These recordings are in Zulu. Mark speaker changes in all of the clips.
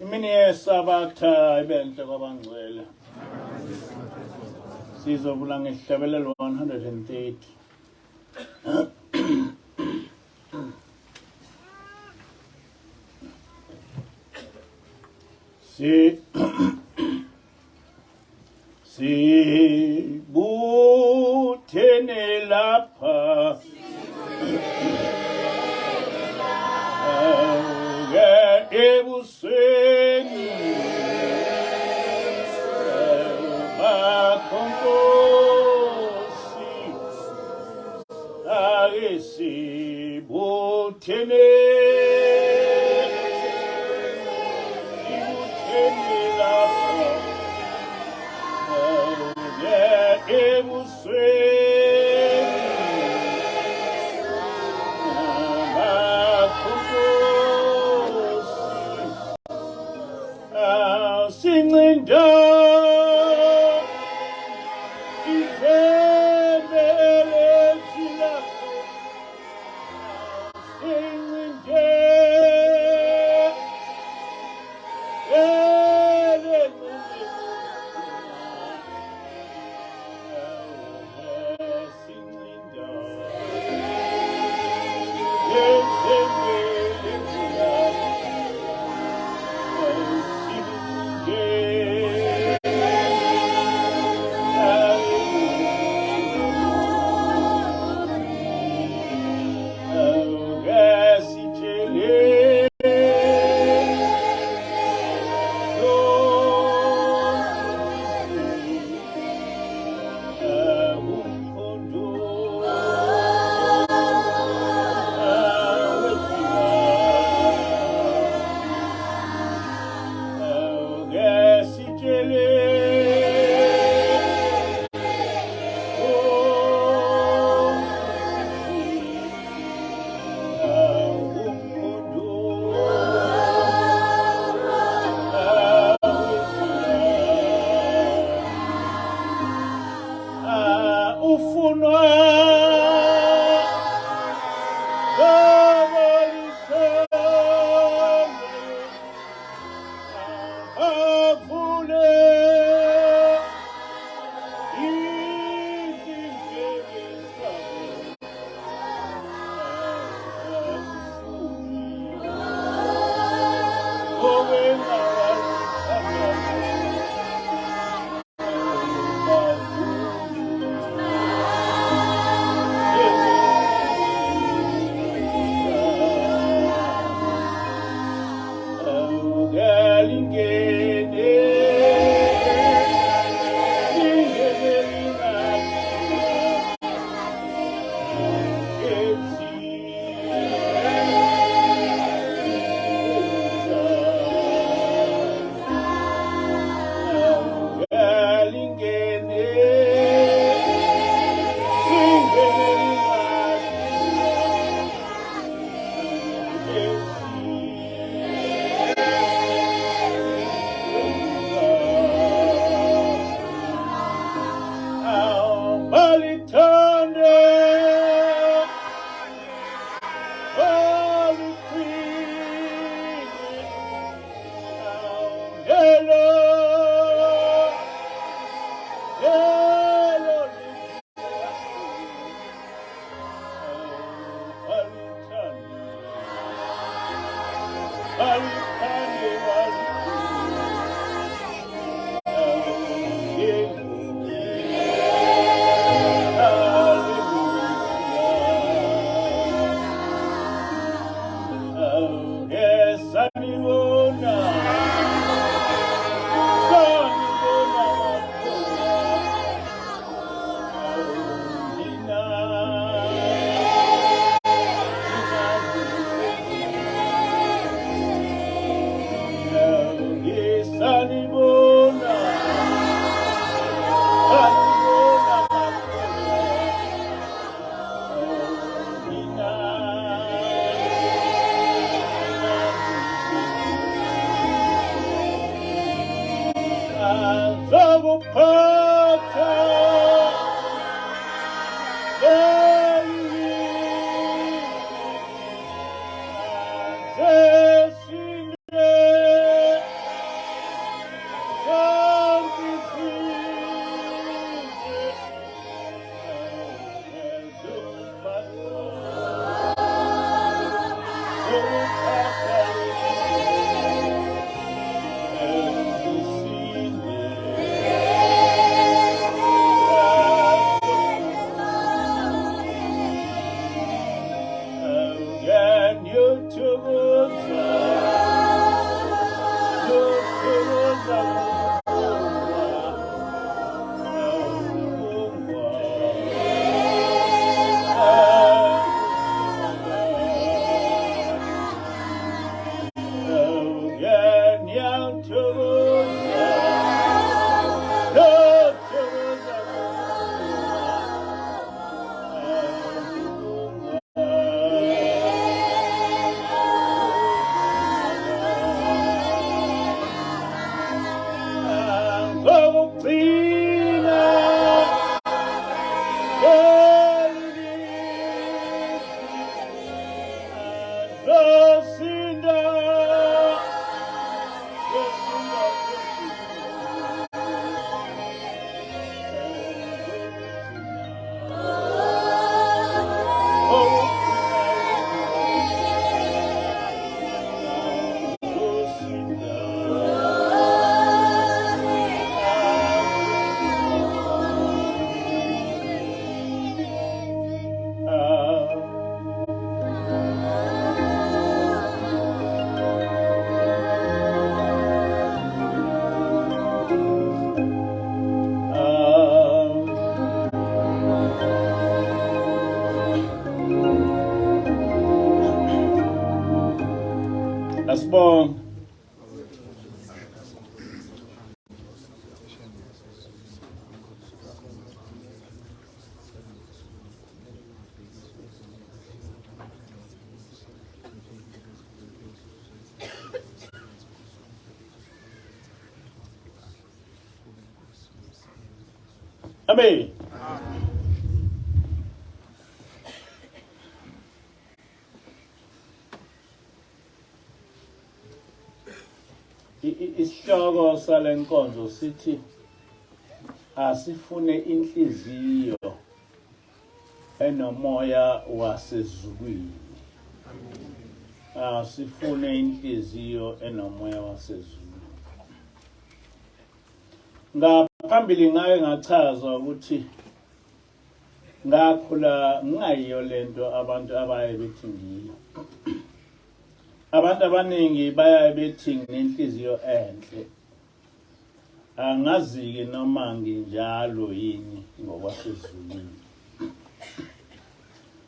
Speaker 1: Imini yesabatha ibenhle kwabangcwele. Sizovula ngehlabelelo 130. Sibuthene lapha ebusweni bakhonkosi sibuthene Singing Siyasibonga. Amen. Isihloko salenkonzo sithi asifune inhliziyo enomoya wasezulwini. Asifune inhliziyo enomoya wasezulwini. Ngaphambili ngake ngachaza ukuthi ngakhula ngayiyo lento abantu abaye bethi ngiyo. Abantu abaningi bayaye bethi nginenhliziyo enhle. Angazi-ke noma nginjalo yini ngokwasezulwini.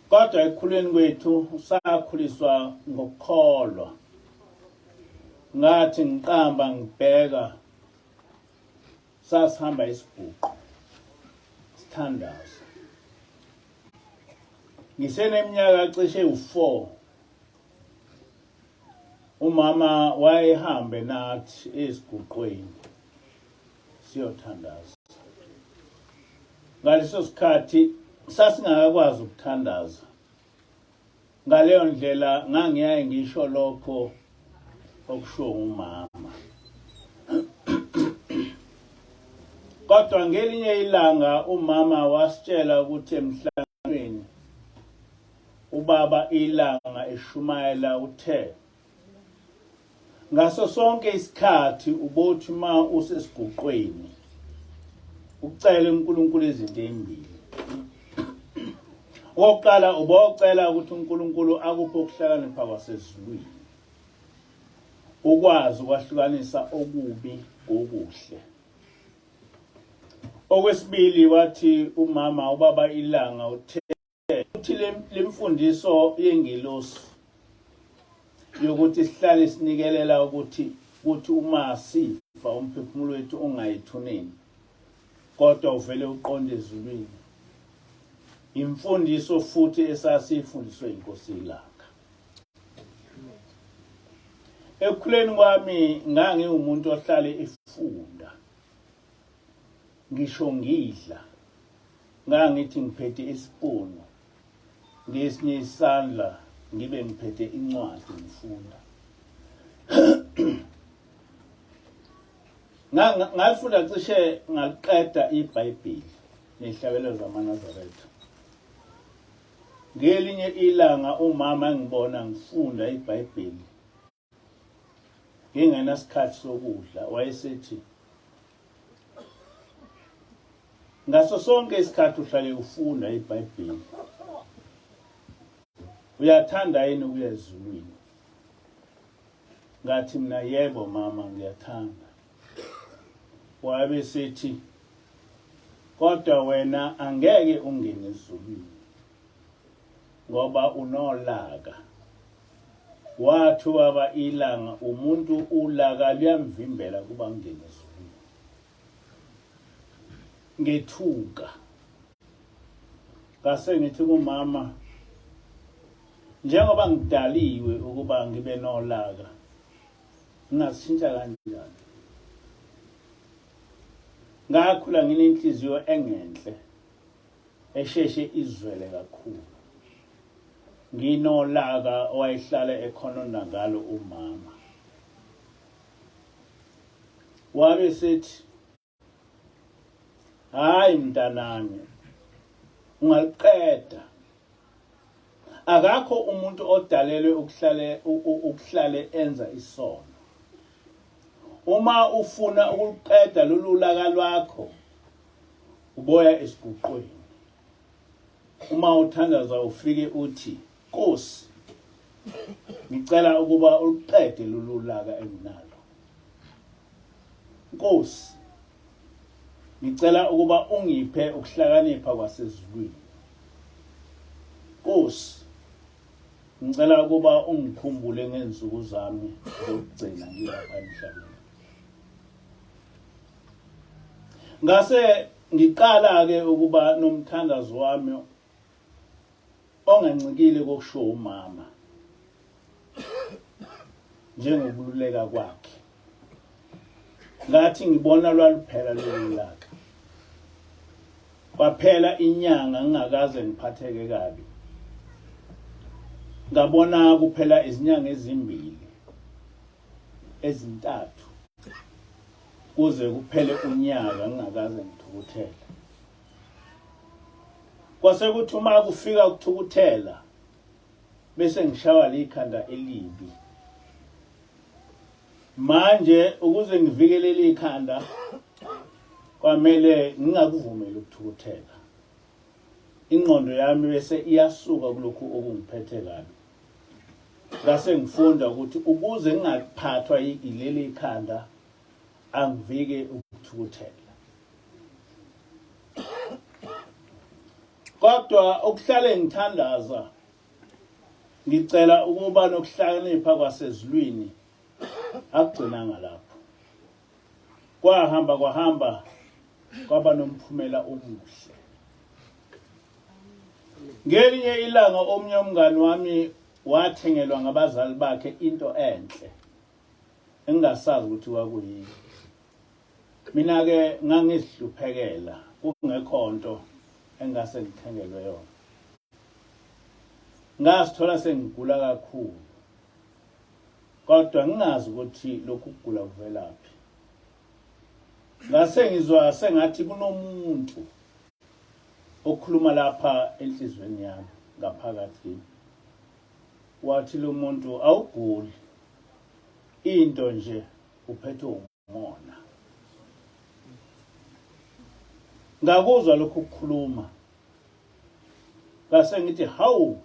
Speaker 1: Kodwa ekukhuleni kwethu sakhuliswa ngokukholwa. Ngathi ngiqamba ngibheka sasihamba isibhuqu sithandaza. Ngiseneminyaka cishe u4. Umama wayehambe nathi esiguqweni siyothandaza. Ngaleso sikhathi sasingakwazi ukuthandaza. Ngaleyo ndlela ngangiyaye ngisho lokho okusho umama. Kodwa ngelinye ilanga umama wasitshela ukuthi emhlanganweni ubaba ilanga eshumayela uthe ngaso sonke isikhathi ubothi ma usesiguqweni ucela uNkulunkulu izinto ezimbili. Oqala ubocela ukuthi uNkulunkulu akuphe ukuhlakanipha kwasezulwini. Ukwazi ukwahlukanisa okubi kokuhle. Okwesibili wathi umama ubaba ilanga uthe uthi lemfundiso yengelosi yokuthi sihlale sinikelela ukuthi uma sifa umphefumulo wethu ungayithuneni kodwa uvele uqonde ezulwini. Imfundiso futhi esasifundiswe inkosi ilanga. Ekukhuleni kwami ngangiwumuntu ohlale efunda. Ngisho ngidla ngangithi ngiphethe isipunu ngesinye isandla ngibe ngiphethe incwadi ngifunda. Ngafunda cishe ngaliqeda iBhayibheli nehlabelo zamaNazaretha. Ngelinye ilanga umama ngibona ngifunda iBhayibheli. Ngingenasikhathi sokudla wayesethi ngaso sonke isikhathi uhlale ufunda iBhayibheli. Uyathanda yini ukuya ezulwini? Ngathi mina yebo mama ngiyathanda. Wayesethi kodwa wena angeke ungene ezulwini ngoba unolaka. Wathi waba ilanga umuntu ulaka liyamvimbela kuba ngene ezulwini. Ngethuka ngase ngithi kumama njengoba ngidaliwe ukuba ngibe nolaka ngingashintsha kanjani. Ngakhula nginenhliziyo engenhle esheshe izwele kakhulu. Nginolaka owayehlala ekhononda ngalo umama. Wabe sethi hayi mntanami ungaliqeda. Akakho umuntu odalelwe ukuhlale enza isono. Uma ufuna ukuqeda lolu laka lwakho uboya esiguqweni. Uma uthandaza ufike uthi Nkosi ngicela ukuba uliqede lolu laka enginalo. Nkosi ngicela ukuba ungiphe ukuhlakanipha kwasezulwini. Nkosi ngicela ukuba ungikhumbule ngensuku zami zokugcina ngilapha emhlabeni. Ngase ngiqala ke ukuba nomthandazo wami ongancikile kokusho umama njengobululeka kwakhe. Ngathi ngibona lwaluphela lolu laka. Kwaphela inyanga ngingakaze ngiphatheke kabi. Ngabona kuphela izinyanga ezimbili ezintathu kuze kuphele unyaka ngingakaze ngithukuthele. Kwase kuthi uma kufika ukuthukuthela bese ngishawa likhanda elibi. Manje ukuze ngivikelele ikhanda kwamele ngingakuvumeli ukuthukuthela. Ingqondo yami bese iyasuka kulokhu okungiphethe kabi. Ngase ngifunda ukuthi ukuze ngingaphathwa ileli ikhanda angivike ukuthukuthela. Kodwa okuhlale ngithandaza ngicela ukuba nokuhlakanipha kwasezulwini akugcinanga lapho. Kwahamba kwaba nomphumela omuhle. Ngelinye ilanga omnye umngani wami wathengelwa ngabazali bakhe into enhle engingasazi ukuthi kwakuyini. Mina ke ngangizihluphekela kungekho nto engase ngithengelwe yona. Ngasithola sengigula kakhulu. Kodwa ngingazi ukuthi lokhu kugula kuvelaphi. Ngase ngizwa sengathi kunomuntu okhuluma lapha enhlizweni yami ngaphakathi. Wathi lo muntu awuguli. Into nje uphethwe umona. Ngakuzwa lokhu kukhuluma. Ngase ngithi hawu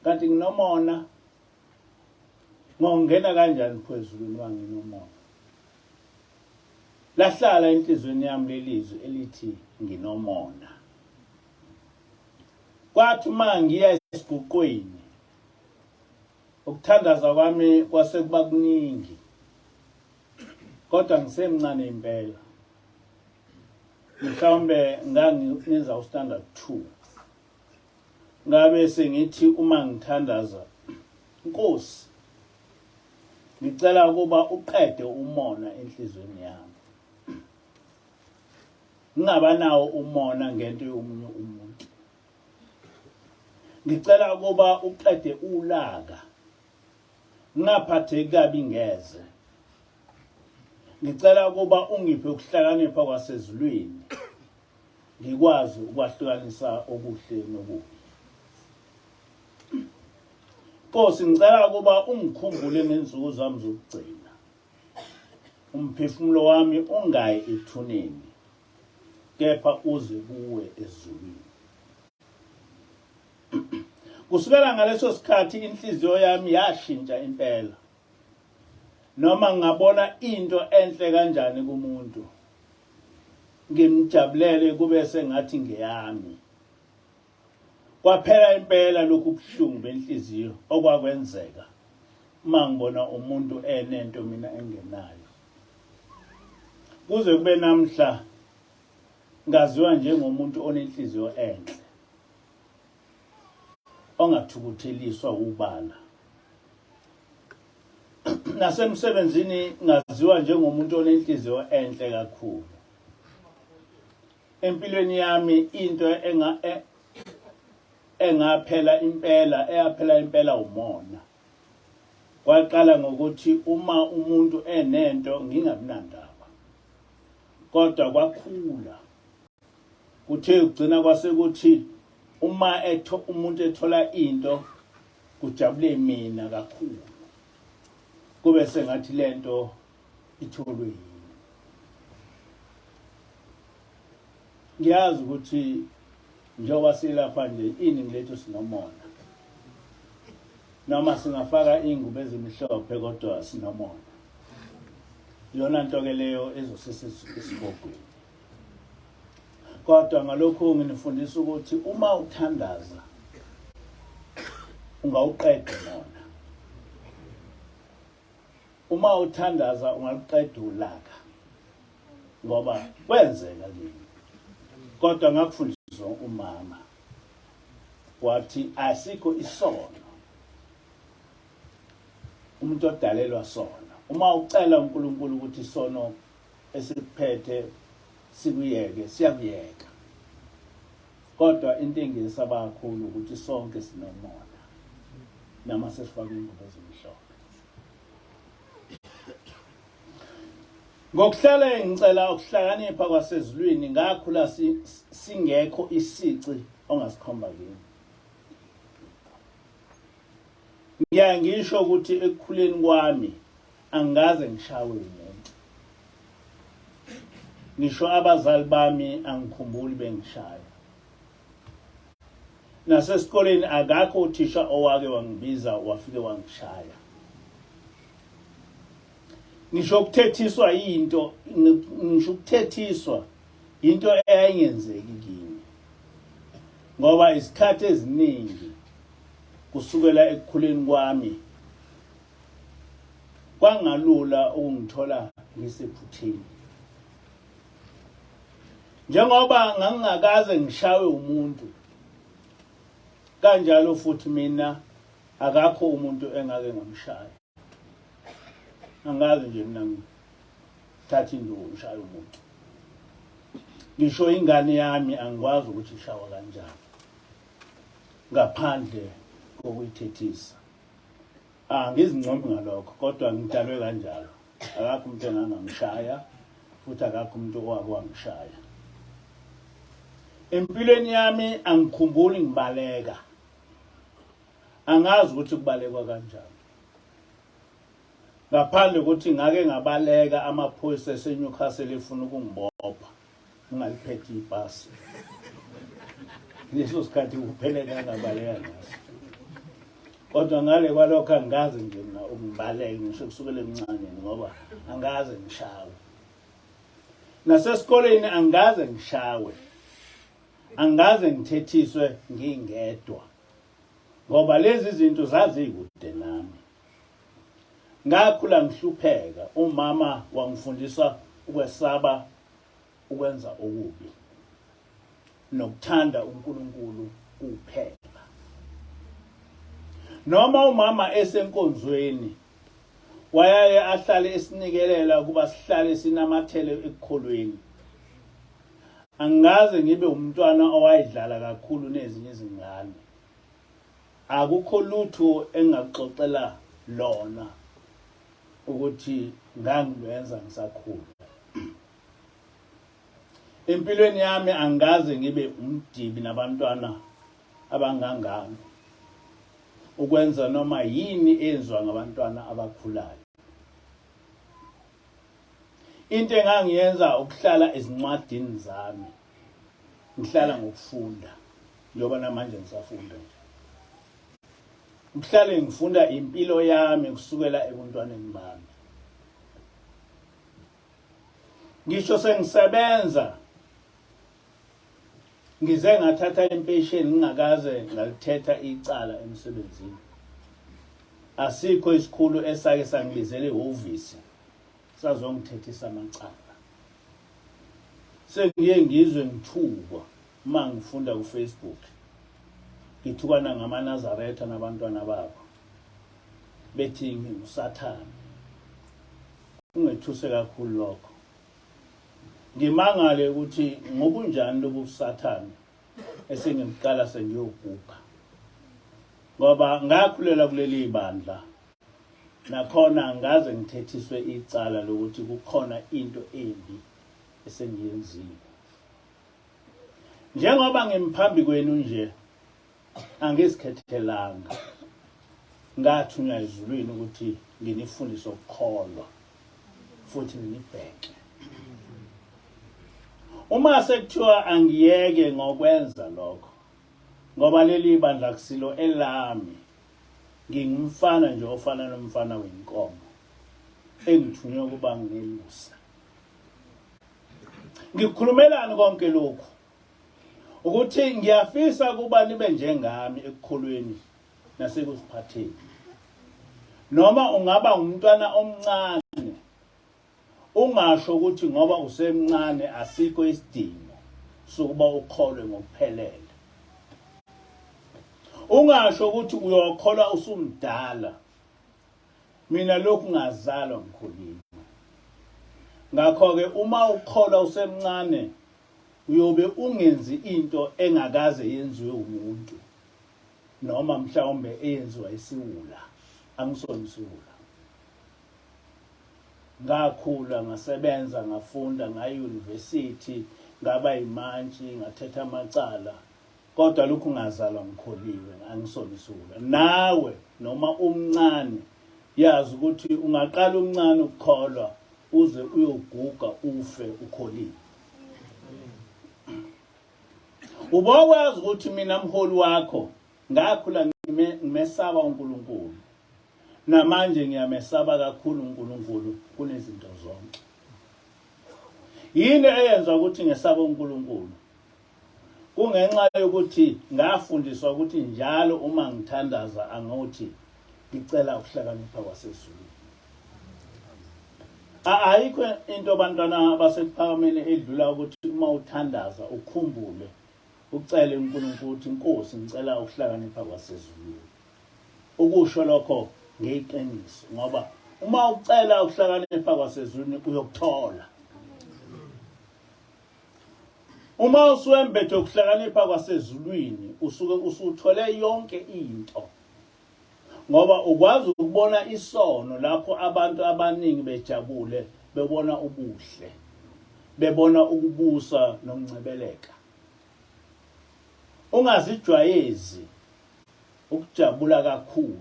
Speaker 1: kanti nginomona. Ngongena kanjani phezulu wanginomona. Lahlala enhlizweni yami lelizwi elithi nginomona. Kwathi mangiya esiguqweni ukuthandaza kwami kwase kuba kuningi. Kodwa ngisemncane impela. Mhlawumbe ngangiza ustandard 2. Ngabe sengithi uma ngithandaza Nkosi ngicela ukuba uqede umona enhlizweni yami. Ngingaba nawo umona ngento yomunye umuntu. Ngicela ukuba uqede ulaka. Ngaphathe kabi ngeze. Ngicela ukuba ungiphe ukuhlakanipha kwasezulwini. Ngikwazi ukwahlukanisa okuhle nokubi. Nkosi ngicela ukuba ungikhumbule ngensuku zami zokugcina. Umphefumulo wami ungayi ethuneni. Kepha uze kuwe ezulwini. Kusukela ngaleso sikhathi inhliziyo yami yashintsha impela. Noma ngabona into enhle kanjani kumuntu ngimjabulele kube sengathi ngeyami. Kwaphela impela lokhu kubuhlungu benhliziyo okwakwenzeka uma ngibona umuntu enento mina engenayo. Kuze kube namhla ngaziwa njengomuntu onenhliziyo enhle. Ongathukutheliswa ubala. Nasemsebenzini ngaziwa njengomuntu onenhliziyo enhle kakhulu. Empilweni yami into engaphela impela umona. Kwaqala ngokuthi uma umuntu enento ngingabinandaba. Kodwa kwakhula. Kuthe ugcina kwasekuthi uma umuntu ethola into kujabule mina kakhulu. Kube sengathi lento itholwe yini. Ngiyazi ukuthi njengoba silapha nje iningi lethu sinomona. Noma singafaka ingubo ezimhlophe kodwa sinomona. Yona nto ke leyo ezosisisigogweni. Kodwa ngalokho nginifundisa ukuthi uma uthandaza ungawuqeda nona. Uma uthandaza ungaluqeda ulaka ngoba kwenzeka kimi. Kodwa ngakufundisa umama wathi asikho isono umuntu odalelwa sona. Uma ucela uNkulunkulu ukuthi isono esikuphethe sikuyeke siyakuyeka. Kodwa into engisaba kakhulu ukuthi sonke sinomona nama sesifaka ingubo ezimhlophe. Ngokuhlala ngicela ukuhlakanipha kwasezulwini ngakhula singekho isici ongasikhomba kimi. Ngisho ukuthi ekukhuleni kwami angaze ngishawe umuntu. Ngisho abazali bami angikhumbuli bengishaya. Nasesikoleni akakho uthisha owake wangibiza wafike wangishaya. Ngisho ukuthethiswa into eyayingenzeki kimi. Ngoba isikhathi eziningi kusukela ekukhuleni kwami kwangalula ukungithola ngisephutheni. Njengoba ngangingakaze ngishawe umuntu, kanjalo futhi mina akakho umuntu engake ngamshaya. Angazi nje mina ngithatha induku ngishaya umuntu. Ngisho ingane yami angikwazi ukuthi ishawa kanjani ngaphandle kokuyithethisa. Ngizincombi ngalokho kodwa ngidalwe kanjalo. Akakho umuntu engangishaya futhi akakho umuntu owake wangishaya. Empilweni yami angikhumbuli ngibaleka. Angazi ukuthi kubalekwa kanjani. Ngaphandle ukuthi ngake ngabaleka amaphoyisa eseNewcastle efuna ukungibopha ngaliphethe ibhasi. Leso sikhathi kupheleka ngabaleka ngaso. Kodwa ngale kwalokho angazi nje mina ukungibaleka ngisho kusukela emncane ngoba angaze ngishawe. Nasesikoleni angaze ngishawe. Angaze ngithethiswe ngingedwa. Ngoba lezi zinto zazikude nami. Ngakhula ngihlupheka. Umama wangifundisa ukwesaba ukwenza okubi nokuthanda uNkulunkulu kuphela. Noma umama esenkonzweni wayaye ahlale esinikelela ukuba sihlale sinamathele ekukholweni. Angaze ngibe umntwana owayidlala kakhulu nezinye izingane. Akukho lutho engaxoxela lona ukuthi ngangilwenza ngisakhula. Empilweni yami angaze ngibe umdibi nabantwana abangangami. Ukwenza noma yini ezwa ngabantwana abakhulayo. Into engangiyenza ukuhlala ezincwadini zami. Ngihlala ngokufunda njengoba namanje ngisafunda nje. Ngihlale ngifunda impilo yami kusukela ebuntwaneni bami. Ngisho sengisebenza ngize ngathatha impesheni ngingakaze ngalithetha icala emsebenzini. Asikho isikhulu esake sangibizela ehhovisi sazongithethisa amacala. Sengiye ngizwe ngithukwa uma ngifunda kuFacebook. Ngithukana ngamaNazaretha nabantwana babo. Bethi nginguSathane. Ungethuse kakhulu lokho. Ngimangale ukuthi ngobunjani lobu Sathane esengimqala sengiyoguga. Ngoba ngakhulela kuleli bandla nakhona angaze ngithethiswe icala lokuthi kukhona into embi esengiyenzile. Njengoba ngemphambi kwenu nje angisikhethelanga. Ngathunywa ezulwini ukuthi nginifundise ukukholwa futhi nginibheke. Uma sekuthiwa angiyeke ngokwenza lokho ngoba leli bandla kusilo elami. Ngingumfana nje ofana nomfana wenkomo engithunywe kuba nginelusa. Ngikukulumelani konke lokhu ukuthi ngiyafisa kuba nibe njengami ekukholweni nasekuziphatheni. Noma ungaba umntwana omncane, ungasho ukuthi ngoba usemncane asikho isidingo sokuba ukholwe ngokuphelele. Ungasho ukuthi uyokholwa usumdala. Mina lokhu ngazalwa ngikholile. Ngakho-ke uma ukholwa usemncane uyobe ungenzi into engakaze yenziwe umuntu, noma mhlawumbe eyenziwa isiwula. Angisona isiwula. Ngakhula, ngasebenza, ngafunda, ngayunivesithi, ngaba imantshi, ngathetha amacala, kodwa lokhu ngazalwa ngikholiwe, angisona isiwula. Nawe noma umncane, yazi ukuthi ungaqala umncane ukukholwa uze uyoguga ufe ukholiwe. Ubokwazi ukuthi mina mholi wakho ngakhula ngimesaba uNkulunkulu. Namanje ngiyamesaba kakhulu uNkulunkulu kunezinto zonke. Yini eyenza ukuthi ngesaba uNkulunkulu? Kungenxa yokuthi ngafundiswa ukuthi njalo uma ngithandaza angothi ngicela ukuhlakanipha kwasezulwini. Ayikho into bantwana basekuphakameni edlula ukuthi uma uthandaza ukhumbule ucele uNkulunkulu ukuthi Nkosi ngicela ukuhlakanipha kwasezulwini. Ukusho lokho ngeyiqiniso ngoba uma ucela ukuhlakanipha kwasezulwini uyokuthola. Uma usuwembethe ukuhlakanipha kwasezulwini usuke usuthole yonke into. Ngoba ukwazi ukubona isono lapho abantu abaningi bejabule bebona ubuhle, bebona ukubusa nokungcebeleka. Ungazijwayezi ukujabula kakhulu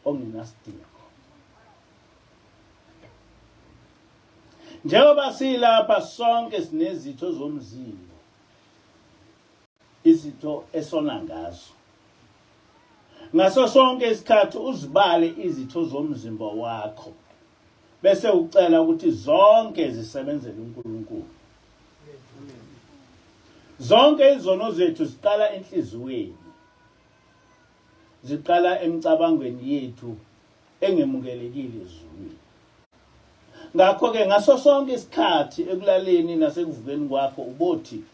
Speaker 1: ongenasidingo. Njengoba silapha sonke sinezitho zomzimba, izitho esona ngazo. Ngaso sonke isikhathi uzibale izitho zomzimba wakho bese ucela ukuthi zonke zisebenzele uNkulunkulu. Zonke izono zethu ziqala enhliziyweni, ziqala emicabangweni yethu engemukelekile ezulwini. Ngakho-ke ngaso sonke isikhathi ekulaleni nasekuvukeni kwakho ubothi,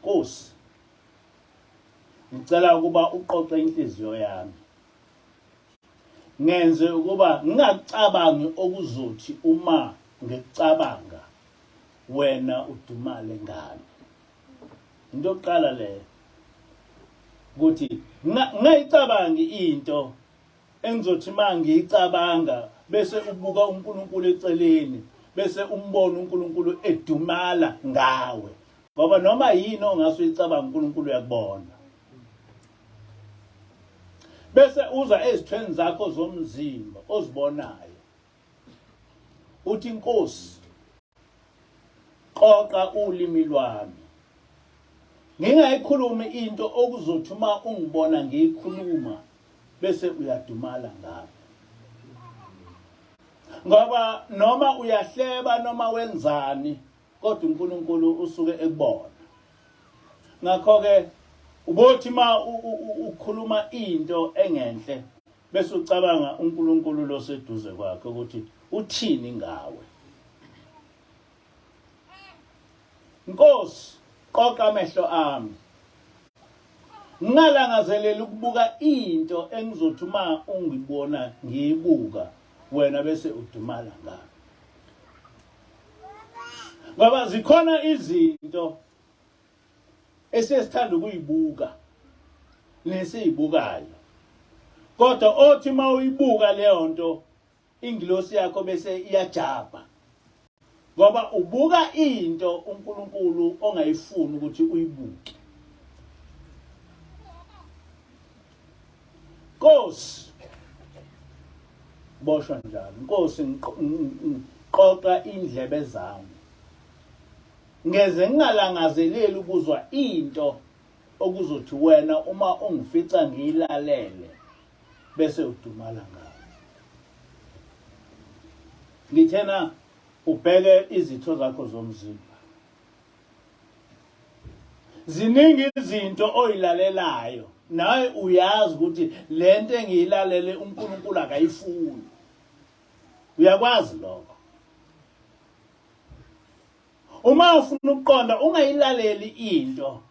Speaker 1: Nkosi, ngicela ukuba uqoqe inhliziyo yami. Ngenze ukuba ngingacabangi okuzothi uma ngicabanga wena udumale ngami. Into yokuqala le ukuthi ngayicabangi into engizothi mangiyicabanga bese ubuka uNkulunkulu eceleni bese umbona uNkulunkulu edumala ngawe. Ngoba noma yini ongasuyicabanga uNkulunkulu uyakubona. Bese uza ezithweni zakho zomzimba ozibonayo. Uthi Nkosi, qoqa ulimi lwami. Ngingayikhulumi into okuzothi uma ungibona ngiyikhuluma bese uyadumala ngami. Ngoba noma uyahleba noma wenzani kodwa uNkulunkulu usuke ekubona. Ngakho-ke ubothi ma ukhuluma into engenhle bese ucabanga uNkulunkulu lo seduze kwakhe ukuthi uthini ngawe. Nkosi, qoqa amehlo ami. Ngingalangazelela ukubuka into engizothi uma ungibona ngiyibuka wena bese udumala ngami. Ngoba zikhona izinto esesithanda ukuyibuka lesiyibukayo. Kodwa othi uma uyibuka leyo nto ingilosi yakho bese iyajaba. Ngoba ubuka into uNkulunkulu ongayifuni ukuthi uyibuke. Nkosi, boshwa njalo. Nkosi, qoqa indlebe zami. Ngeze ngingalangazeleli ukuzwa into okuzothi wena uma ungifica ngiyilalele bese udumala ngami. Ngithena ubheke izitho zakho zomzimba. Ziningi izinto oyilalelayo nawe uyazi ukuthi lento engiyilalele uNkulunkulu akayifuni. Uyakwazi lokho. Uma ufuna ukuqonda ungayilaleli into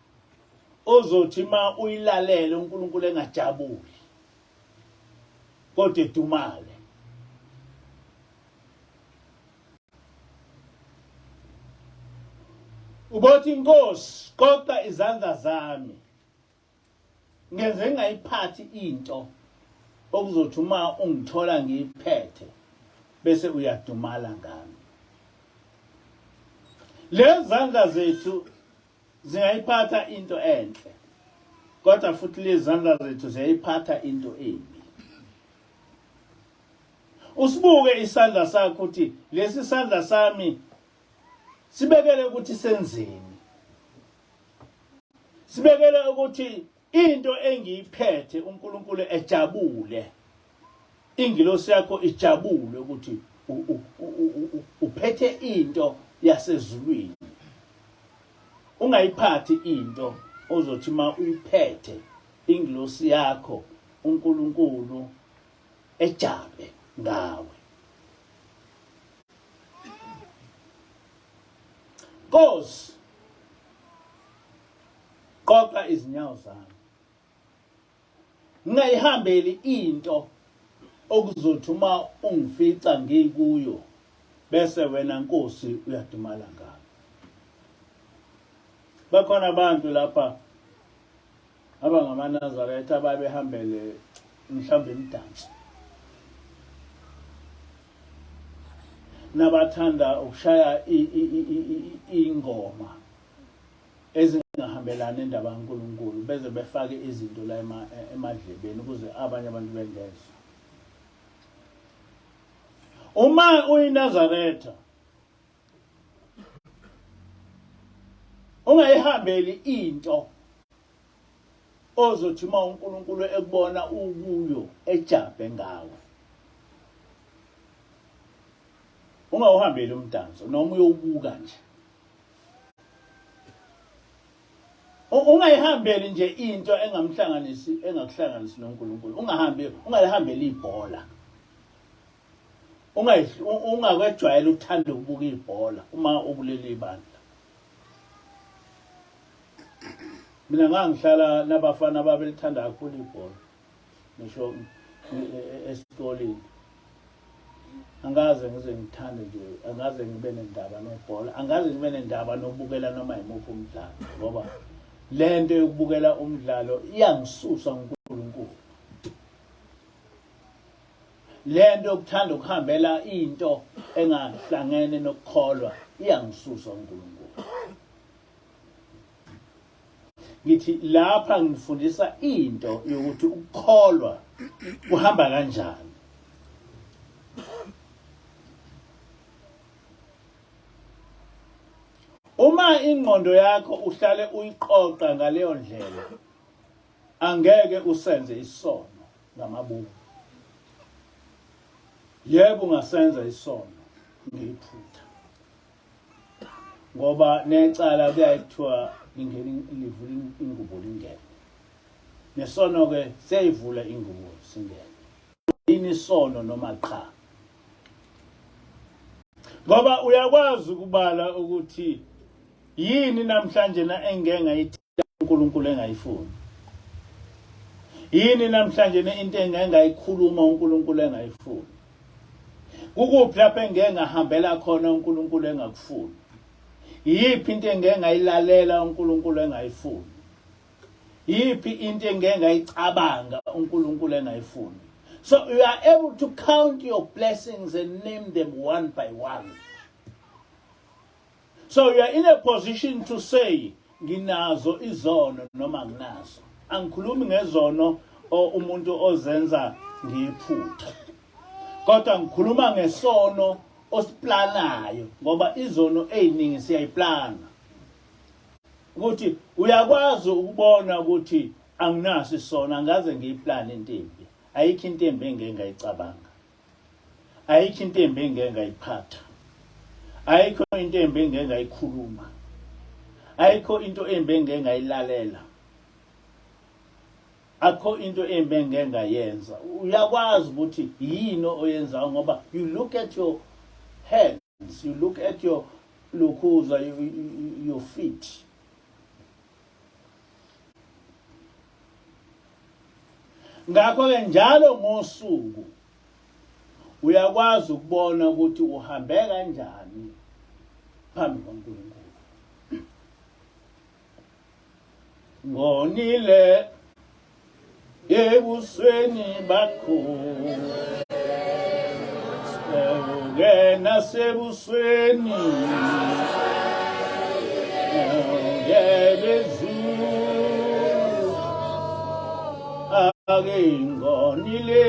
Speaker 1: ozothi ma uyilalele uNkulunkulu engajabuli kodwa edumale. Ubothi Nkosi qoqa izandla zami ngenze ngayiphathi into okuzothi uma ungithola ngiyiphethe bese uyadumala ngami. Lezi zandla zethu zingayiphatha into enhle kodwa futhi lezi zandla zethu ziyayiphatha into embi. Usibuke isandla sakho ukuthi lesi sandla sami sibekele ukuthi senzeni. Sibekele ukuthi into engiyiphethe uNkulunkulu ejabule. Ingilosi yakho ijabule ukuthi uphethe into yasezulwini. Ungayiphathi into ozothi ma uyiphethe ingilosi yakho uNkulunkulu ejabe ngawe. Nkosi qoqa izinyawo zami. Ngayihambeli into okuzothi uma ungifica ngikuyo bese wena Nkosi uyadumala ngami. Bakhona abantu lapha abangamaNazaretha ababehambele mhlawumbe imidanso. Nabathanda ukushaya ingoma ezingahambelana nendaba kaNkulunkulu beze befake izinto la emadlebeni ukuze abanye abantu bengezwe. Uma uyiNazaretha ungayihambeli into ozothi uma uNkulunkulu ekubona ukuyo ejabe ngawe. Ungawuhambeli umdanso noma uyowubuka nje. Ungayihambeli nje into engakuhlanganisi noNkulunkulu. Ungayihambeli ibhola. Ungakwejwayela ukuthanda ukubuka ibhola uma ubulele ibandla. Mina ngangihlala nabafana ababelithanda kakhulu ibhola. Ngisho esikoleni. Angaze ngize ngithande nje, angaze ngibe nendaba nebhola, angaze ngibe nendaba nokubukela noma yimuphi umdlalo ngoba lento yokubukela umdlalo iyangisusa uNkulunkulu. Lento yokuthanda ukuhambela into engahlangene nokukholwa iyangisusa uNkulunkulu. Ngithi lapha ngifundisa into yokuthi ukukholwa kuhamba kanjani. Uma ingqondo yakho uhlale uyiqoqa ngaleyo ndlela angeke usenze isono ngamabubu. Yebo ungasenza isono ngephutha. Ngoba necala kuyayithiwa ingene livula ingubo lingene. Nesono ke seyivula ingubo singene. Yini isono noma cha? Ngoba uyakwazi ukubala ukuthi yini namhlanje na engeke ngayithanda uNkulunkulu engayifuni. Yini namhlanje ne into engeke ngayikhuluma uNkulunkulu engayifuni. Kukuphi lapho engeke ngahambela khona uNkulunkulu engakufuni. Yiphi into engeke ngayilalela uNkulunkulu engayifuni. Yiphi into engeke ngayicabanga uNkulunkulu engayifuni. So you are able to count your blessings and name them one by one. So you are in a position to say, nginazo izono noma nginazo. Angikhulumi ngezono umuntu ozenza ngephutha. Kodwa ngikhuluma ngesono osiplanayo ngoba izono eziningi siyayiplana. Ukuthi uyakwazi ukubona ukuthi anginaso isono angaze ngiyiplane into embi. Ayikho into embi engeke ngayicabanga. Ayikho into embi engeke ngayiphatha. Ayikho into embi engeke ngayikhuluma. Ayikho into embi engeke ngayilalela. akho into embi engengayenza. Uyakwazi ukuthi yini oyenzayo ngoba you look at your hands, you look at your lokhuza, your feet. Ngakho-ke njalo ngosuku uyakwazi ukubona ukuthi uhambe kanjani phambi kaNkulunkulu. Ngonile ebusweni bakho, ungena sebusweni, ngebezulu, ake ngonile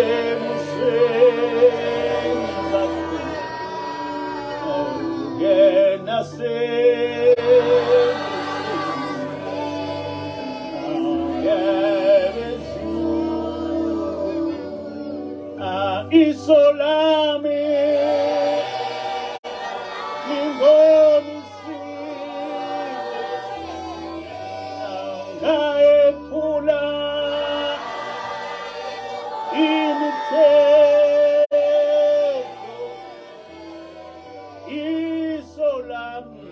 Speaker 1: ebusweni bakho, ungena isolami lingomisi ngayephula imithetho isolami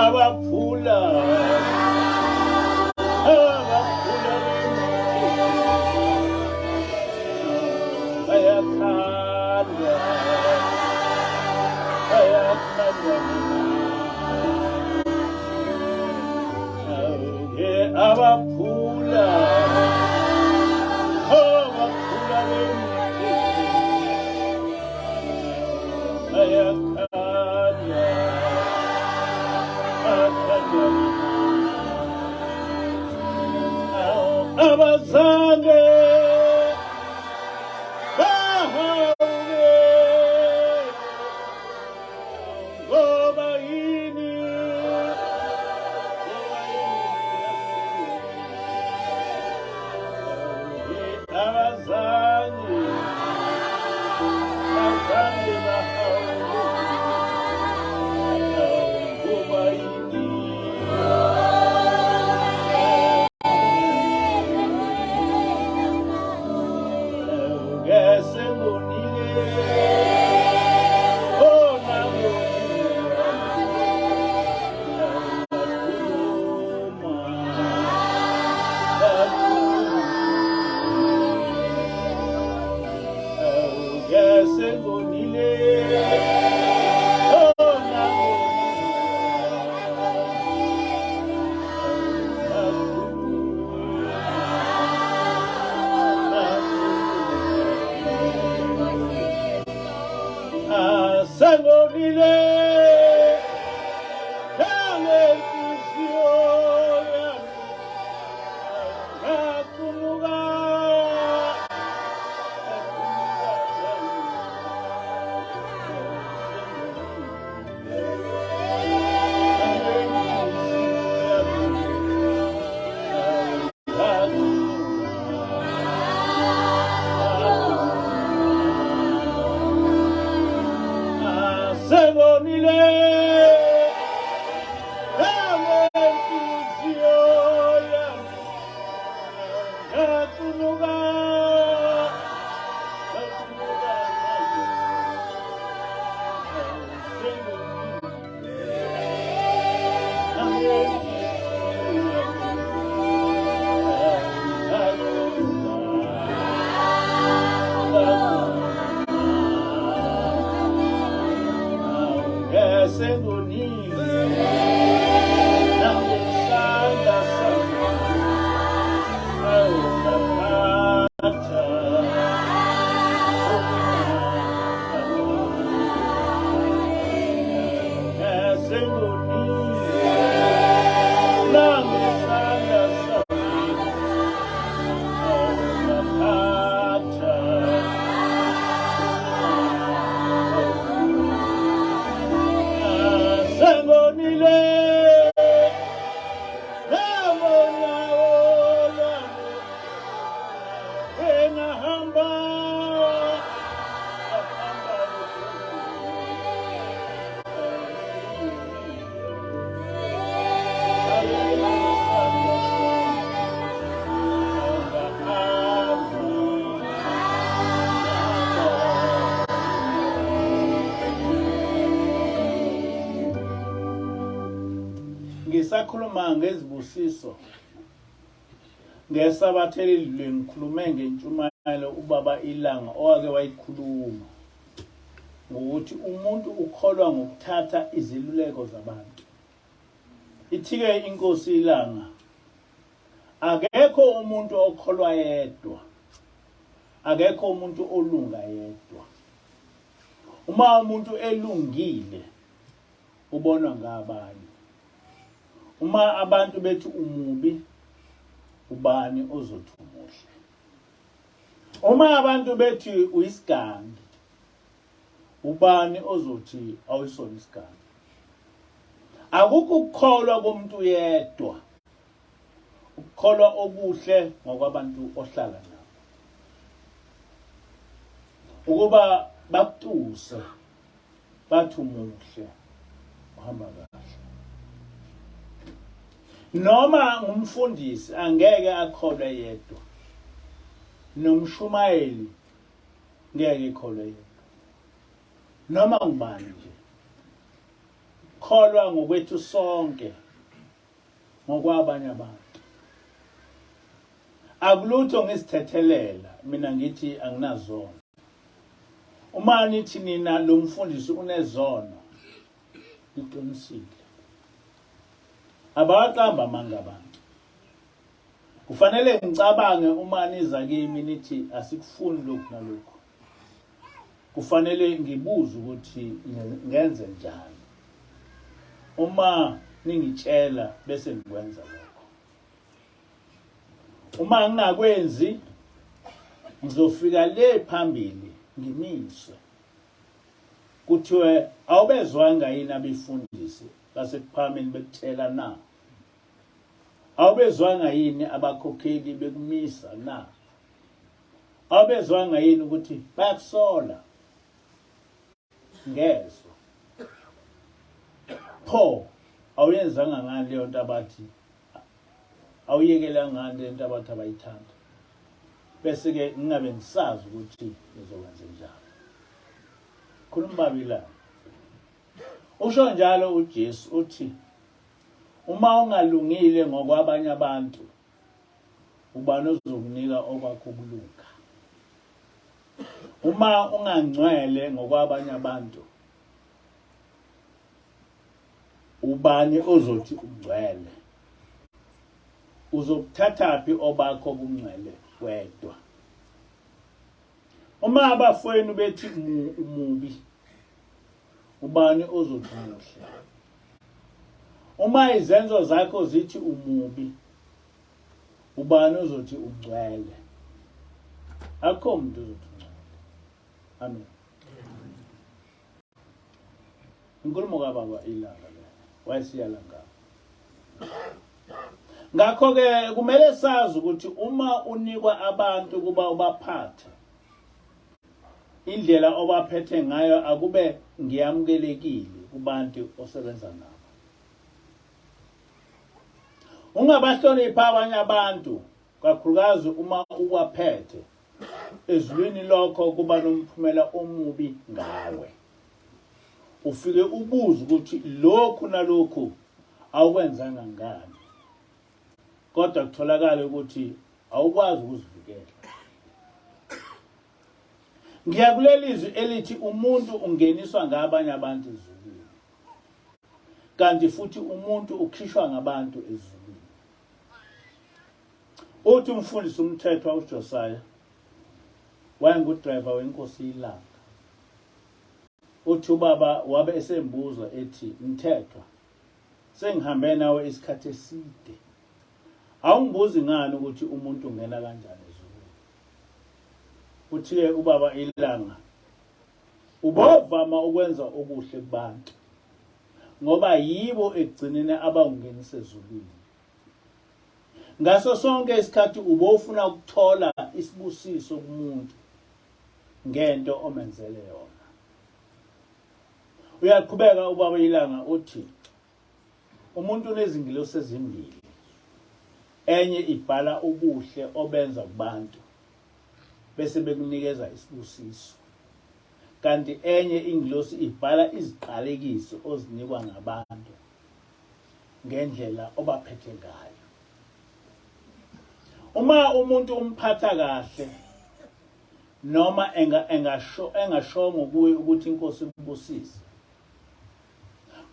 Speaker 1: abaphula bayakhala abaphula abazange bahawe ngoba yini abazange bahawe ngoba yini Ngisakhuluma ngezibusiso ngesabatha elidlule ngikhulume ngentshumayelo ubaba Ilanga owake wayikhuluma ngokuthi umuntu ukholwa ngokuthatha iziluleko zabantu. Ithike inkosi Ilanga akekho umuntu okholwa yedwa, akekho umuntu olunga yedwa. Uma umuntu elungile ubonwa ngabanye. Uma abantu bethi umubi ubani ozothi umuhle. Uma abantu bethi uyisigangi ubani ozothi awusona isigangi. Akukho ukukholwa komuntu yedwa, ukukholwa okuhle ngokwabantu ohlala nabo, ukuba bakutuse bathi umuhle uhamba kahle. Noma ngumfundisi angeke akholwe yedwa, nomshumayeli ngeke ikholwe yedwa, noma ngubani nje. Kholwa ngokwethu sonke ngokwabanye abantu. Akulutho ngisthethelela mina ngithi anginazona. Uma nithi nina lo mfundisi unezono iqinisile. Abaqamba amanga abantu. Kufanele ngicabange uma niza kimi nithi asikufuni lokhu nalokhu. Kufanele ngibuze ukuthi ngenze njani. Uma ningitshela bese ngikwenza lokho. Uma ngingakwenzi ngizofika le phambili ngimiswe. Kuthiwe awubezwanga yini abefundisi basekuphameni bekutshela na? Awubezwanga yini abakhokheli bekumisa na? Awubezwanga yini ukuthi bayakusola? Ngezwe. Pho awuyenzanga ngani leyo nto abathi awuyekela ngani le nto abathi abayithanda. Bese ke ngingabe ngisazi ukuthi ngizokwenza njani. Khuluma babila. Usho njalo uJesu uthi uma ungalungile ngokwabanye abantu ubani ozokunika okwakho ukulunga. Uma ungangcwele ngokwabanye abantu ubani ozothi ungcwele. Uzokuthathaphi obakho ubungcwele wedwa. Uma abafweni bethi umubi ubani ozothi muhle. Uma izenzo zakho zithi umubi ubani ozothi ungcwele. Akho umuntu ozothi ungcwele. Amen. Inkulumo kaBaba Ilanga le wayesiyala ngakho. Ngakho ke kumele sazi ukuthi uma unikwa abantu kuba ubaphatha indlela obaphethe ngayo akube ngiyamukelekile kubantu osebenza nabo. Ungabahlonipha abanye abantu kakhulukazi uma uwaphethe ezulwini lokho kuba nomphumela omubi ngawe. Ufike ubuze ukuthi lokhu nalokhu awukwenzanga ngani, kodwa kutholakala ukuthi awukwazi ukuzivikela. Ngiyakuleli izwi elithi umuntu ungeniswa ngabanye abantu ezulwini, kanti futhi umuntu ukhishwa ngabantu ezulwini. Uthi umfundisi umthetho uJosiah wayengudrayiva wenkosi ilanga. Uthi ubaba wabe esembuza ethi, Mthethwa, sengihambe nawe isikhathi eside, awungibuzi ngani ukuthi umuntu ungena kanjani ezulwini? Uthi-ke ubaba ilanga, ubovama ukwenza okuhle kubantu, ngoba yibo ekugcineni abangenisa ezulwini. Ngaso sonke isikhathi ubofuna ukuthola isibusiso kumuntu ngento omenzele yona. Uyaqhubeka ubaba ilanga uthi, umuntu unezingilosi ezimbili, enye ibhala ubuhle obenza kubantu bese bekunikeza isibusiso, kanti enye ingilosi ibhala iziqalekiso ozinikwa ngabantu ngendlela obaphethe ngayo. Uma umuntu umphatha kahle noma engashongo kuwe ukuthi inkosi ibusise,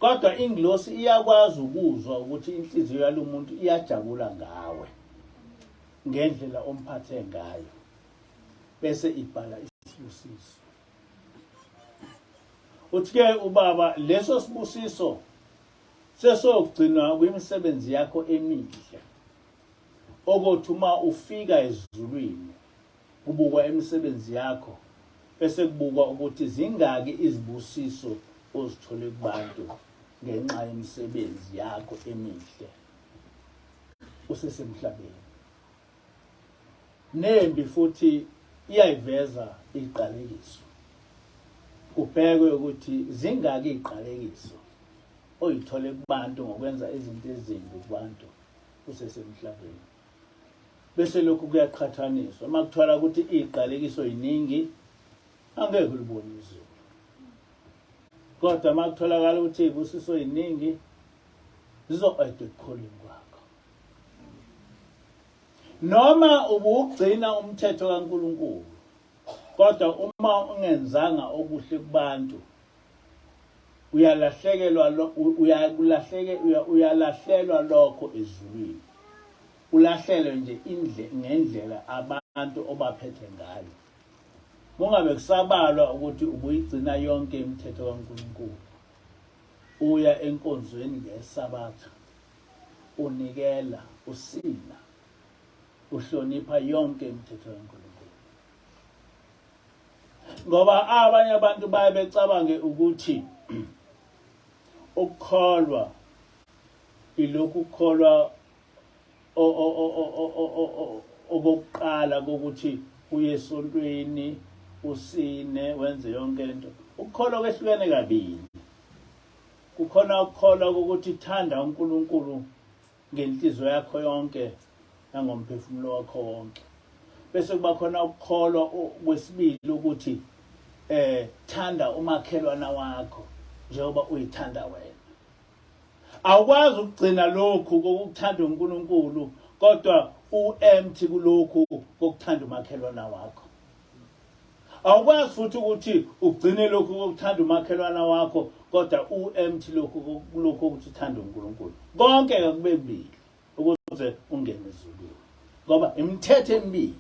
Speaker 1: kodwa ingilosi iyakwazi ukuzwa ukuthi inhliziyo yalomuntu iyajabula ngawe ngendlela omphathe ngayo, bese ibhala isibusiso. Uthi-ke ubaba, leso sibusiso sesogcinwa kwimisebenzi yakho emihle, okothi uma ufika ezulwini kubukwa imisebenzi yakho, bese kubukwa ukuthi zingaki izibusiso ozithole kubantu ngenxa yemisebenzi yakho emihle usesemhlabeni. Nembi futhi iyayiveza iqalekiso, kubhekwe ukuthi zingaki iqalekiso oyithole kubantu ngokwenza izinto ezimbi kubantu usesemhlabeni. Bese lokhu kuyaqhathaniswa. Uma kuthola ukuthi iqalekiso yiningi, angeke ulibone izulu. Kodwa uma kutholakala ukuthi ibusiso yiningi, zizo-eda ekukholweni kwakho. Noma ubugcina umthetho kaNkulunkulu, kodwa uma ungenzanga okuhle kubantu, uyalahlelwa lokho ezulwini. Ulahlelwe nje ngendlela abantu obaphethe ngayo. Mungabe kusabalwa ukuthi ubuyigcina yonke imithetho kaNkulunkulu, uya enkonzweni ngeSabatha, unikela, usina, uhlonipha yonke imithetho kaNkulunkulu. Ngoba abanye abantu baye becabange ukuthi ukukholwa ilokhu ukukholwa okokuqala kokuthi uye esontweni, usine, wenze yonke into. Ukukholwa kwehlukene kabili. Kukhona ukukholwa kokuthi thanda uNkulunkulu ngenhliziyo yakho yonke nangomphefumulo wakho wonke. Bese kuba khona ukukholwa kwesibili ukuthi thanda umakhelwana wakho njengoba uyithanda wena. Awukwazi ukugcina lokhu kokuthanda uNkulunkulu kodwa u-empty kulokhu kokuthanda umakhelwana wakho. Awukwazi futhi ukuthi ugcine lokhu kokuthanda umakhelwana wakho kodwa u-empty lokhu ukuthi uthanda uNkulunkulu. Konke akube kubili ukuze ungene ezulwini, ngoba imithetho emibili.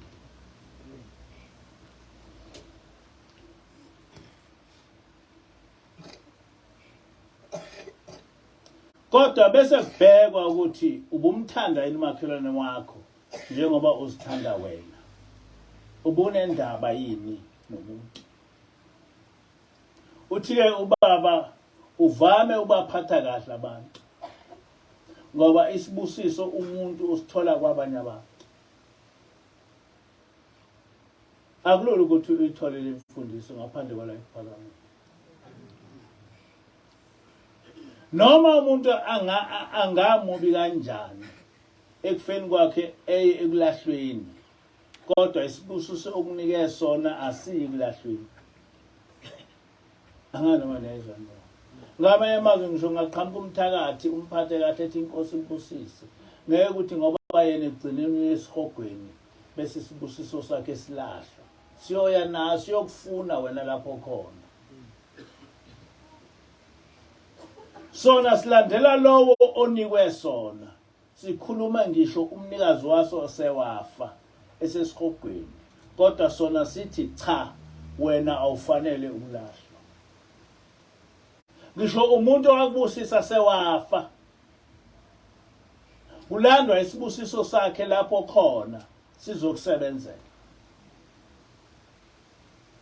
Speaker 1: Kodwa bese kubhekwa ukuthi ubumthanda yini umakhelwane wakho njengoba uzithanda wena. Ubunendaba yini nomuntu. Uthi-ke ubaba uvame ubaphatha kahle abantu, ngoba isibusiso umuntu usithola kwabanye abantu. Akulula ukuthi uyithole le mfundiso ngaphandle kwala iphakame. Noma umuntu angamubi kanjani, ekufeni kwakhe eye ekulahlweni kodwa isibusiso okunike sona asiyi ekulahlweni anganoma nezwa nje ngamanye amazwi ngisho ngaqhamuka umthakathi umphathe kahle ethi inkosi impusise ngeke ukuthi ngoba yena egcineni yesihogweni bese isibusiso sakhe silahlwa siyoya naso siyokufuna wena lapho khona sona silandela lowo onikwe sona sikhuluma ngisho umnikazi waso sewafa esesihogweni kodwa sona sithi cha wena awufanele ukulahlwa ngisho umuntu owakubusisa sewafa ulandwa isibusiso sakhe lapho khona sizokusebenzela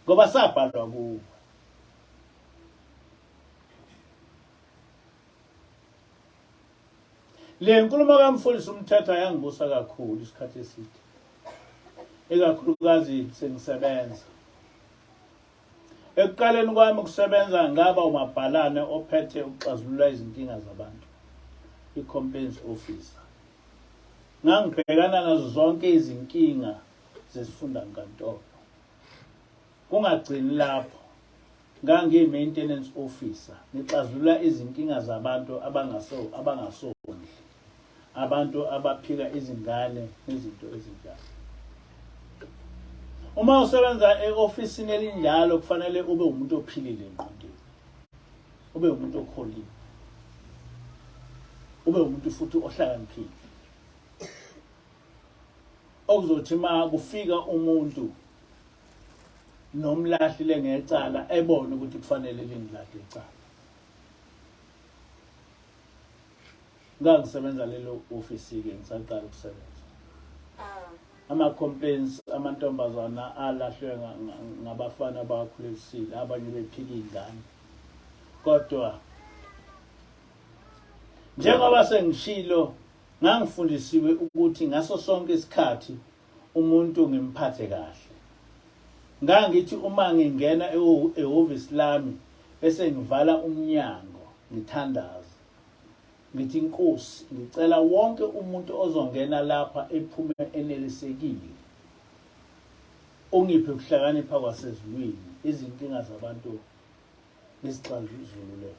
Speaker 1: ngoba sabhalwa kuwo le nkulumo kaMfundisi uMthetho ayangibusa kakhulu isikhathi eside ikakhulukazi sengisebenza ekuqaleni kwami ukusebenza ngaba umabhalane ophethe ukuxazulula izinkinga zabantu i-complaints officer ngangibhekana nazo zonke izinkinga zesifunda nkantolo kungagcini lapho ngangiyi-maintenance officer ngixazulula izinkinga zabantu abangasondli abantu abaphika izingane nezinto ezinjalo uma usebenza e-ofisini elinjalo kufanele ube umuntu ophilile engqondweni ube umuntu okholile ube umuntu futhi ohlakaniphile okuzothi ma kufika umuntu nomlahlile ngecala ebone ukuthi kufanele lingilahle icala ngangisebenza lelo ofisi-ke ngisaqala ukusebenza ama-complaints amantombazana alahlwe ngabafana abakhulisile abanye bephika iy'ngane kodwa njengoba sengishilo ngangifundisiwe ukuthi ngaso sonke isikhathi umuntu ngimphathe kahle ngangithi uma ngingena ehhovisi lami bese ngivala umnyango ngithandaza ngithi inkosi ngicela wonke umuntu ozongena lapha ephume enelisekile ungiphe ukuhlakanipha kwasezulwini izinkinga zabantu nesixazululo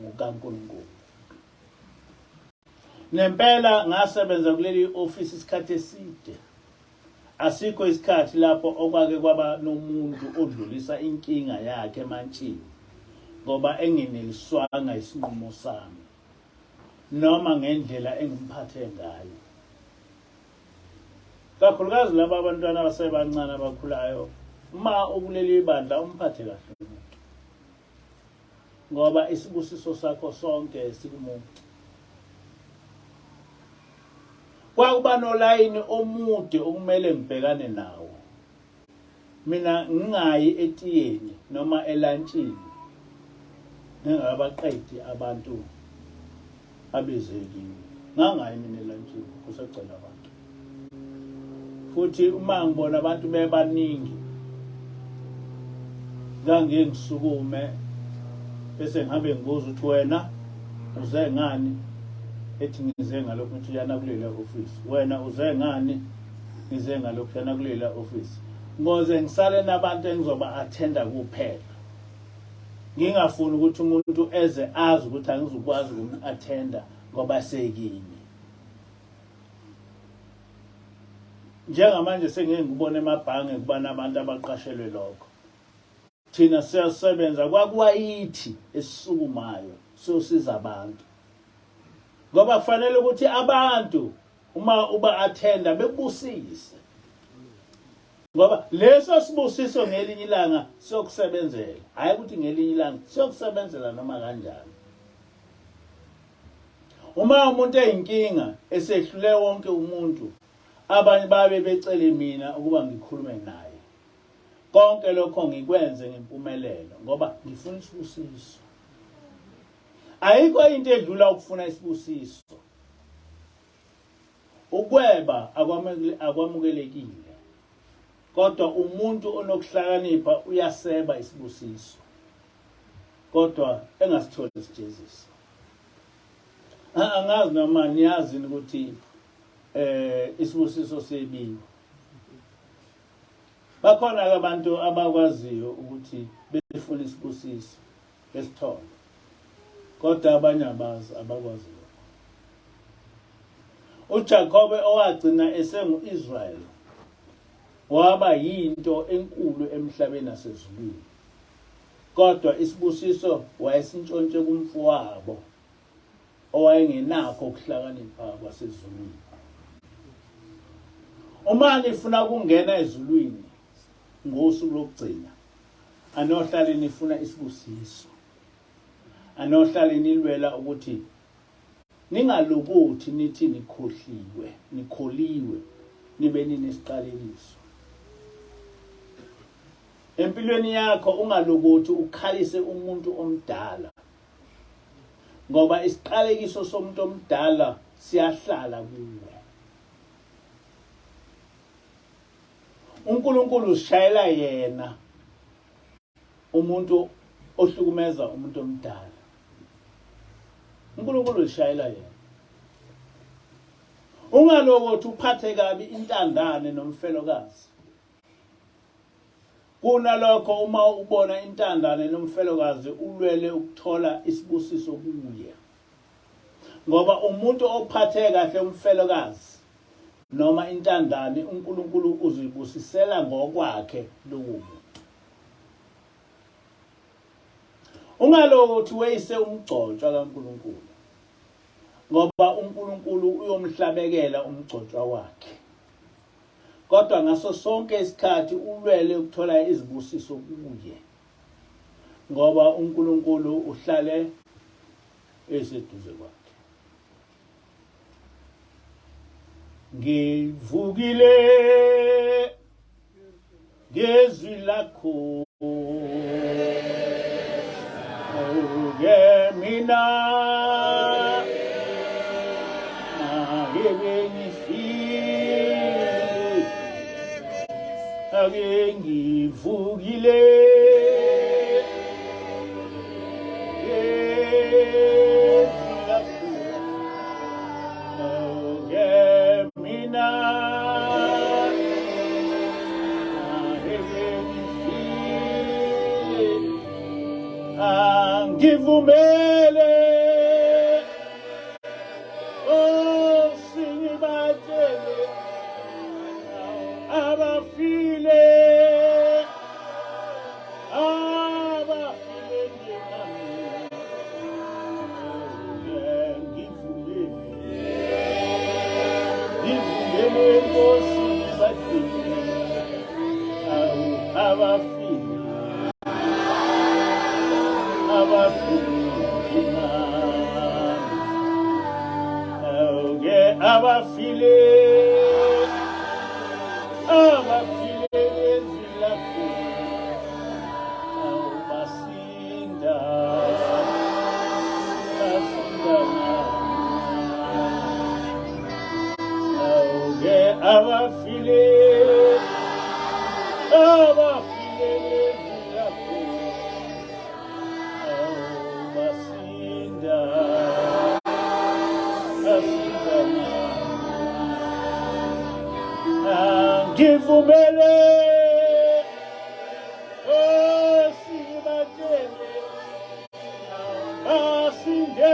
Speaker 1: ngokaNkulunkulu nempela ngasebenza kuleli office isikhathi eside asikho isikhathi lapho okwake kwaba nomuntu odlulisa inkinga yakhe emantshini ngoba engeneliswanga isinqumo sami noma ngendlela engimphathe ngayo kakhulukazi laba abantwana abasebancane abakhulayo uma ukuleli ibandla umphathe kahle umuntu ngoba isibusiso sakho sonke sikumuntu kwakuba nolayini omude okumele ngibhekane nawo mina ngingayi etiyeni noma elantshini ngingabaqedi abantu abezekile ngangayi mina elantshini kusagcwele abantu futhi uma ngibona abantu bebaningi ngangiye ngisukume bese ngihambe ngibuza ukuthi wena uze ngani ethi ngize ngalokho ukuthi yana kulela office wena uze ngani ngize ngalokho yana kulela office ngoze ngisale nabantu engizoba attenda kuphela ngingafuni ukuthi umuntu eze azi ukuthi angizukwazi ukum-attenda ngoba sekini njengamanje sengeke ngibone emabhange kuba nabantu abaqashelwe lokho thina siyasebenza kwakuwa yithi esisukumayo siyosiza abantu ngoba kufanele ukuthi abantu uma uba-attenda bekubusise ngoba leso sibusiso ngelinye ilanga siyokusebenzela hayi ukuthi ngelinye ilanga siyokusebenzela noma kanjani uma umuntu eyinkinga esehlule wonke umuntu abanye babe becele mina ukuba ngikhulume naye konke lokho ngikwenze ngempumelelo ngoba ngifuna isibusiso ayikho into edlula ukufuna isibusiso ukweba akwamukelekile kodwa umuntu onokuhlakanipha uyaseba isibusiso kodwa engasitholi isijezisi angazi noma niyazi ukuthi isibusiso sebiwe. Bakhona abantu abakwaziyo ukuthi befuna isibusiso esithole, kodwa abanye abakwazi. uJakobe owagcina esengu-Israyeli waba yinto enkulu emhlabeni nasezulwini, kodwa isibusiso wayesintshontshe kumfowabo owayengenakho ukuhlakanipha kwasezulwini. Uma nifuna ukungena ezulwini ngosuku lokugcina, anohlale nifuna isibusiso, anohlale nilwela ukuthi ningalokuthi nithi nikholiwe nibe ninesiqalekiso. Empilweni yakho ungalokuthi ukhalise umuntu omdala, ngoba isiqalekiso somuntu omdala siyahlala kuwe. uNkulunkulu ushayela yena umuntu ohlukumeza umuntu omdala. uNkulunkulu ushayela yena. Ungalokuthi uphathe kabi intandane nomfelokazi. Kunalokho uma ubona intandane nomfelokazi ulwele ukuthola isibusiso kuye, ngoba umuntu ophathe kahle umfelokazi noma intandane uNkulunkulu uzibusisela ngokwakhe lowo muntu. Ungalokuthi weyise umgcotshwa kaNkulunkulu, ngoba uNkulunkulu uyomhlabekela umgcotshwa wakhe, kodwa ngaso sonke isikhathi ulwele ukuthola izibusiso kuye, ngoba uNkulunkulu uhlale eseduze kwakhe. Ngivukile ngezwi lakho, ke mina ake ngivukile ngezwi lakho, ke mina angivumele singibatshele abafile ngivumele Nkosi abafile abafile ezwi lakho, basinda abafile ezwi lakho, basinda ngivumele sibatshele basinde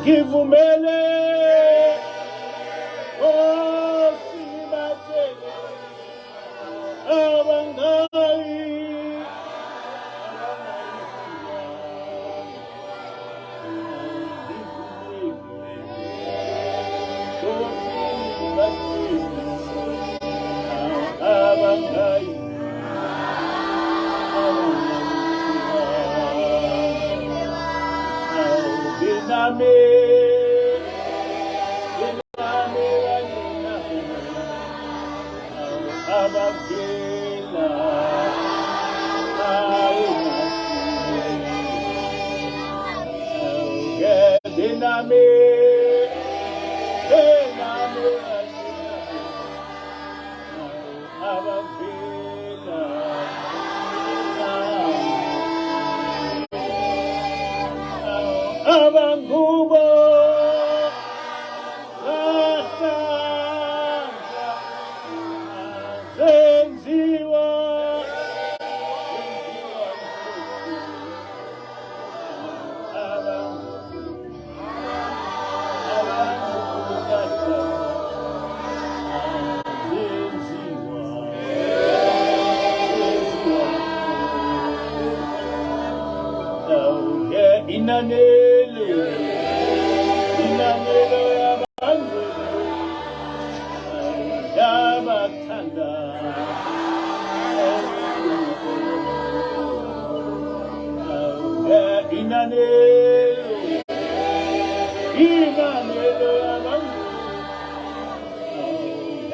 Speaker 1: ngivumele sibatshele abangayi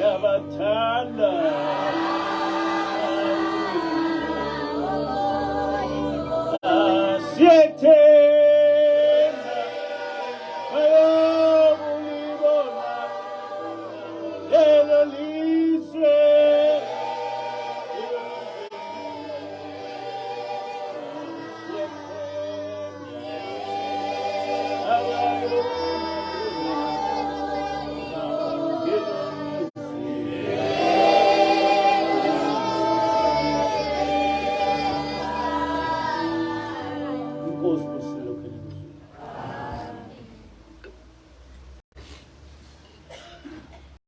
Speaker 2: Yabathanda